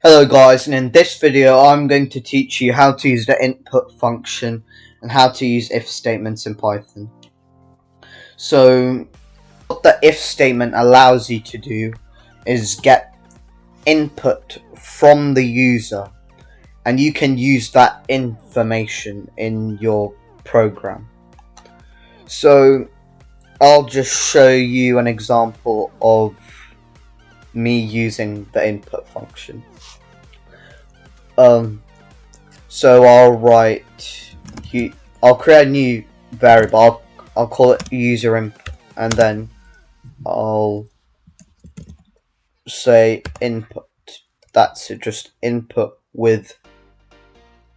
Hello guys, and in this video I'm going to teach you how to use the input function and how to use if statements in Python. So what the if statement allows you to do is get input from the user, and you can use that information in your program. So I'll just show you an example of me using the input function. So I'll create a new variable. I'll call it user input, and then I'll say input. That's it, just input with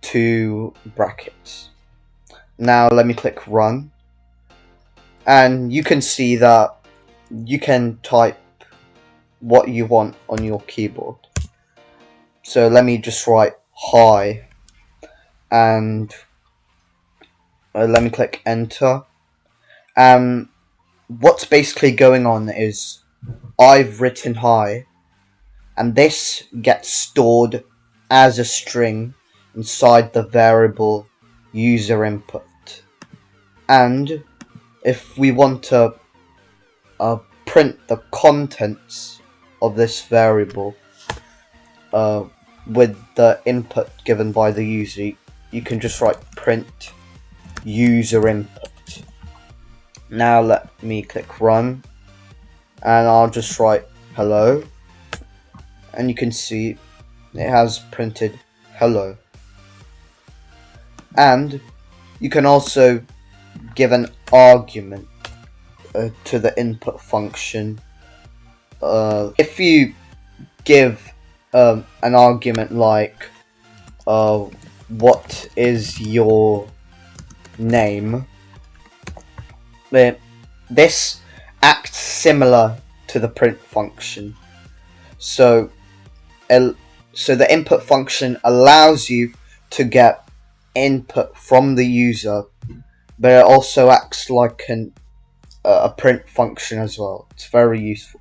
2 brackets. Now let me click run, and you can see that you can type what you want on your keyboard. So let me just write hi, and let me click enter. What's basically going on is I've written hi, and this gets stored as a string inside the variable user input. And if we want to print the contents of this variable with the input given by the user, you can just write print user input. Now let me click run, and I'll just write hello, and you can see it has printed hello. And you can also give an argument to the input function. If you give an argument like what is your name, this acts similar to the print function. So the input function allows you to get input from the user, but it also acts like a print function as well. It's very useful.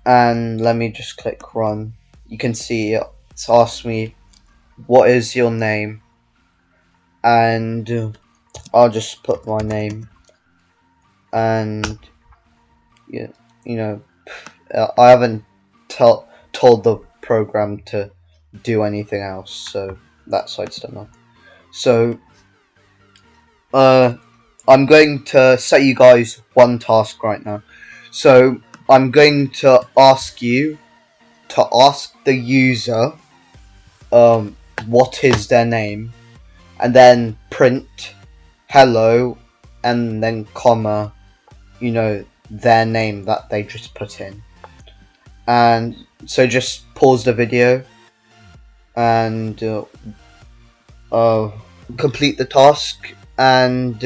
And let me just click run. You can see it's asked me what is your name, and I'll just put my name. And I haven't told the program to do anything else, so that side's done now. So I'm going to set you guys one task right now. So I'm going to ask you to ask the user what is their name, and then print hello, and then comma their name that they just put in. And so just pause the video and complete the task, and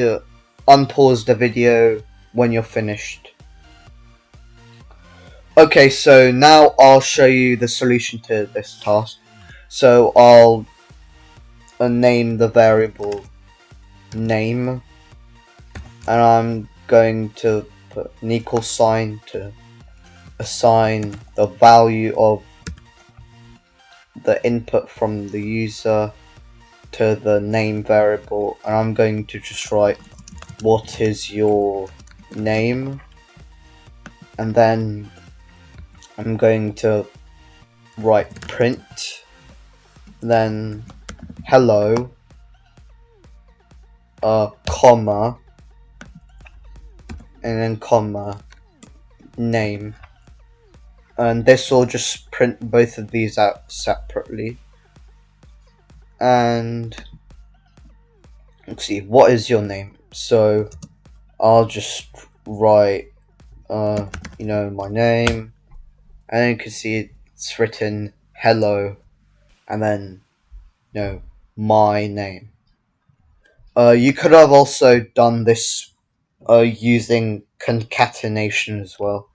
unpause the video when you're finished. Okay, so now I'll show you the solution to this task. So I'll name the variable name, and I'm going to put an equal sign to assign the value of the input from the user to the name variable, and I'm going to just write what is your name, and then I'm going to write print, then hello, comma, and then comma, name. And this will just print both of these out separately. And let's see, what is your name? So I'll just write my name, and then you can see it's written hello, and then my name. You could have also done this using concatenation as well.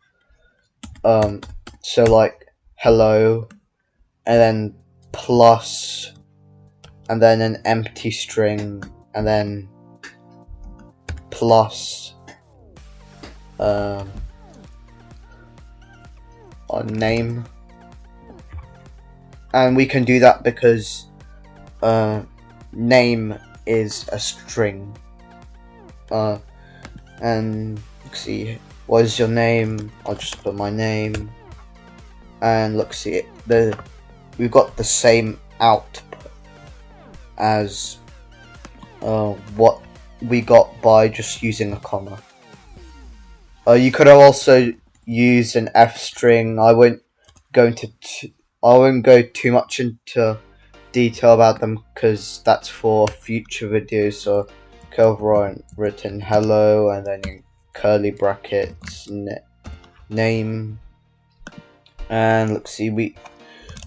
So like hello, and then plus, and then an empty string, and then plus a name, and we can do that because name is a string. And let's see, what is your name? I'll just put my name, and let's see, we've got the same output as what we got by just using a comma. You could have also used an F string. I won't go too much into detail about them because that's for future videos. So could have written hello and then in curly brackets name, and let's see,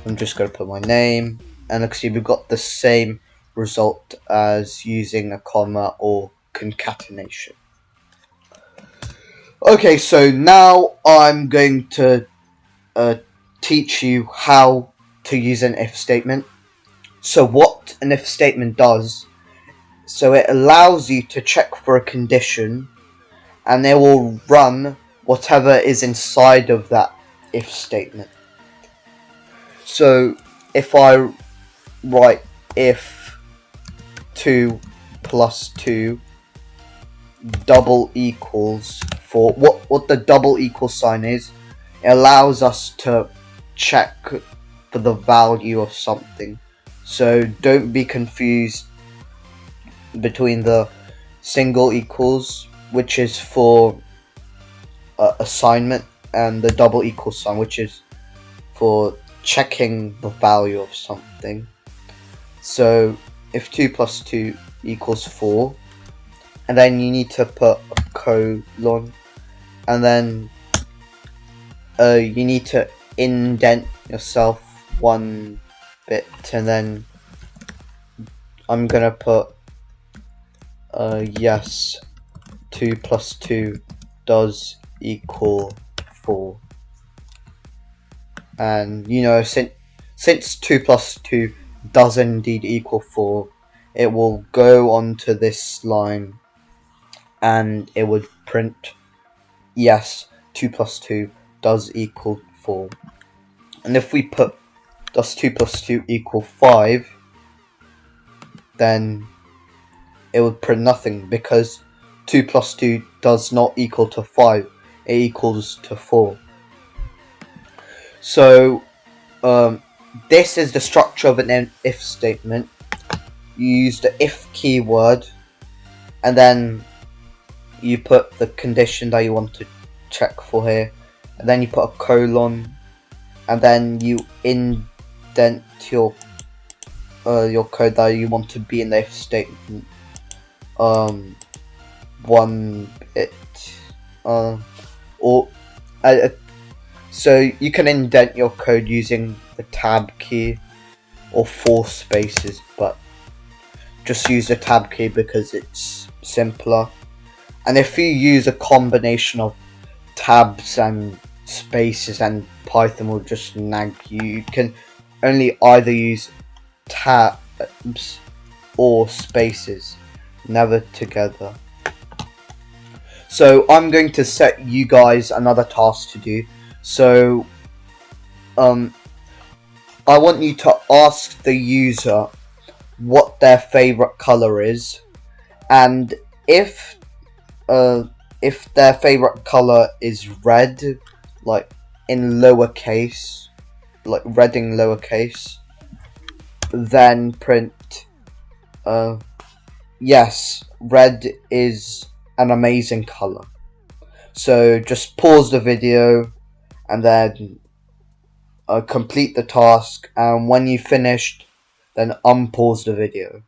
I'm just going to put my name, and let's see, we've got the same result as using a comma or concatenation. Okay, so now I'm going to teach you how to use an if statement. So what an if statement does, so it allows you to check for a condition, and it will run whatever is inside of that if statement. So if I write if 2 plus 2 double equals 4, what the double equal sign is, it allows us to check for the value of something. So don't be confused between the single equals, which is for assignment, and the double equal sign, which is for checking the value of something. So if 2 plus 2 equals 4, and then you need to put a colon, and then you need to indent yourself one bit, and then I'm gonna put yes, 2 plus 2 does equal 4. And you know, since 2 plus 2 does indeed equal 4, it will go onto this line and it would print yes, 2 plus 2 does equal 4. And if we put does 2 plus 2 equal 5, then it would print nothing, because 2 plus 2 does not equal to 5, it equals to 4. So this is the structure of an if statement. You use the if keyword, and then you put the condition that you want to check for here, and then you put a colon, and then you indent your code that you want to be in the if statement one bit, so you can indent your code using the tab key or 4 spaces, but just use the tab key because it's simpler. And if you use a combination of tabs and spaces, and Python will just nag you, you can only either use tabs or spaces, never together. So I'm going to set you guys another task to do. So I want you to ask the user what their favorite color is, and if their favorite color is red, like in lowercase, like red in lowercase, then print yes, red is an amazing color. So just pause the video and then complete the task, and when you finished, then unpause the video.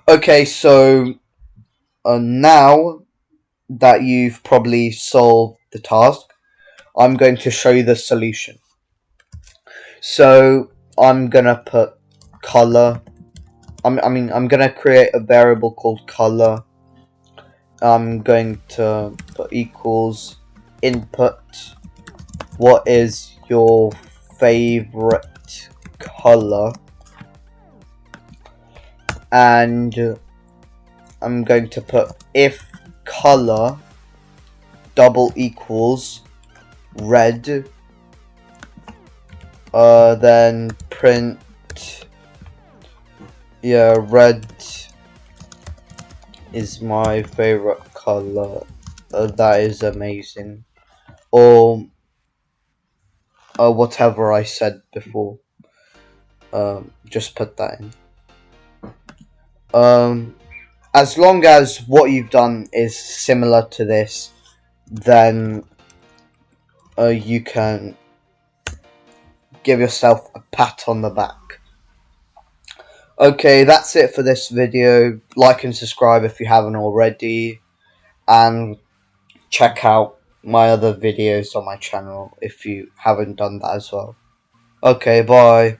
Okay, so now that you've probably solved the task, I'm going to show you the solution. So I'm gonna put color. I'm gonna create a variable called color. I'm going to put equals input. What is your favorite color? And I'm going to put if color double equals red, Then print, yeah, red is my favorite color. That is amazing. Or whatever I said before. Just put that in. As long as what you've done is similar to this, then you can give yourself a pat on the back. Okay, that's it for this video. Like and subscribe if you haven't already, and check out my other videos on my channel if you haven't done that as well. Okay, bye.